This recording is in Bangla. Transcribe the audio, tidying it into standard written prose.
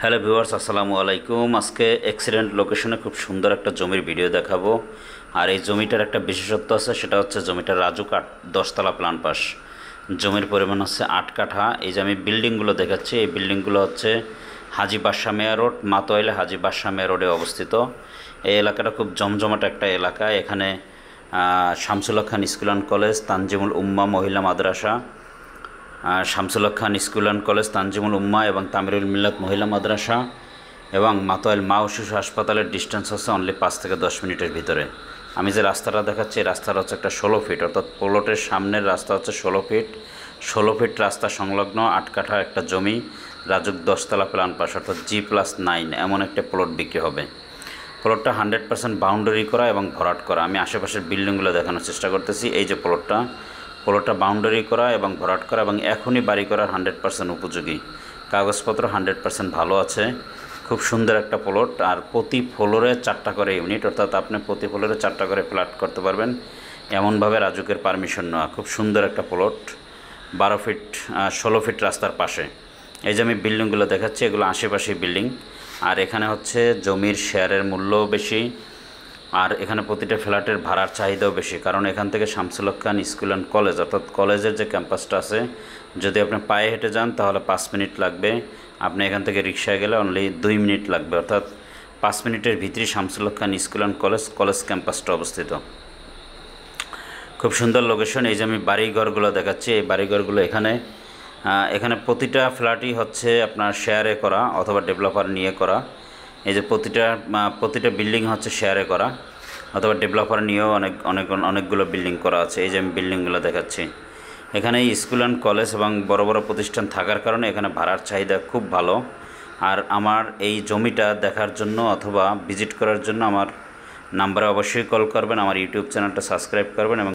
হ্যালো ভিউয়ার্স, আসসালামু আলাইকুম। আজকে অ্যাক্সিডেন্ট লোকেশনে খুব সুন্দর একটা জমির ভিডিও দেখাবো। আর এই জমিটার একটা বিশেষত্ব আছে, সেটা হচ্ছে জমিটার রাজুক 10তলা প্লান পাস। জমির পরিমাণ হচ্ছে 8 কাঠা। এই যে আমি বিল্ডিংগুলো দেখাচ্ছি, এই বিল্ডিংগুলো হচ্ছে হাজী বাদশা মিয়া রোড, মাতোয়াইলে হাজী বাদশা মিয়া রোডে অবস্থিত। এই এলাকাটা খুব জমজমাট একটা এলাকা। এখানে শামসুল হক খান স্কুল অ্যান্ড কলেজ, তানজিমুল উম্মা মহিলা মাদ্রাসা, শামসুল হক খান স্কুল অ্যান্ড কলেজ, তানজিমুল উম্মা এবং তামিরুল মিল্লাত মহিলা মাদ্রাসা এবং মাতোয়াইল মা ও শিশু হাসপাতালের ডিস্টেন্স হচ্ছে অনলি 5 থেকে 10 মিনিটের ভিতরে। আমি যে রাস্তাটা দেখাচ্ছি, এই রাস্তাটা হচ্ছে একটা 16 ফিট, অর্থাৎ প্লটের সামনের রাস্তা হচ্ছে 16 ফিট। 16 ফিট রাস্তা সংলগ্ন 8 কাঠা একটা জমি, রাজুক 10তলা প্লান পাস, অর্থাৎ G+9 এমন একটা প্লট বিক্রি হবে। প্লটটা 100% বাউন্ডারি করা এবং ভরাট করা। আমি আশেপাশের বিল্ডিংগুলো দেখানোর চেষ্টা করতেছি। এই যে প্লটটা বাউন্ডারি করা এবং ভরাট করা এবং এখনই বাড়ি করার 100% উপযোগী। কাগজপত্র 100% ভালো আছে। খুব সুন্দর একটা প্লট। আর প্রতি ফ্লোরে 4টা করে ইউনিট, অর্থাৎ আপনি প্রতি ফ্লোরে 4টা করে ফ্ল্যাট করতে পারবেন, এমনভাবে রাজুকের পারমিশন নেওয়া। খুব সুন্দর একটা প্লট, 12 ফিট 16 ফিট রাস্তার পাশে। এই যে আমি বিল্ডিংগুলো দেখাচ্ছি, এগুলো আশেপাশে বিল্ডিং। আর এখানে হচ্ছে জমির শেয়ারের মূল্যও বেশি, আর এখানে প্রতিটা ফ্ল্যাটের ভাড়ার চাহিদাও বেশি, কারণ এখান থেকে শামসুল হক খান স্কুল অ্যান্ড কলেজ, অর্থাৎ কলেজের যে ক্যাম্পাসটা আছে, যদি আপনি পায়ে হেঁটে যান তাহলে 5 মিনিট লাগবে। আপনি এখান থেকে রিক্সায় গেলে অনলি 2 মিনিট লাগবে, অর্থাৎ 5 মিনিটের ভিতরেই শামসুল হক খান স্কুল অ্যান্ড কলেজ ক্যাম্পাসটা অবস্থিত। খুব সুন্দর লোকেশন। এই যে আমি বাড়িঘরগুলো দেখাচ্ছি, এই বাড়িঘরগুলো এখানে প্রতিটা ফ্ল্যাটই হচ্ছে আপনার শেয়ারে করা অথবা ডেভেলপার নিয়ে করা। এই যে প্রতিটা বিল্ডিং হচ্ছে শেয়ারে করা অথবা ডেভেলপার নিয়েও অনেকগুলো বিল্ডিং করা আছে। এই যে আমি বিল্ডিংগুলো দেখাচ্ছি, এখানে স্কুল অ্যান্ড কলেজ এবং বড় বড় প্রতিষ্ঠান থাকার কারণে এখানে ভাড়ার চাহিদা খুব ভালো। আর আমার এই জমিটা দেখার জন্য অথবা ভিজিট করার জন্য আমার নাম্বারে অবশ্যই কল করবেন, আমার ইউটিউব চ্যানেলটা সাবস্ক্রাইব করবেন এবং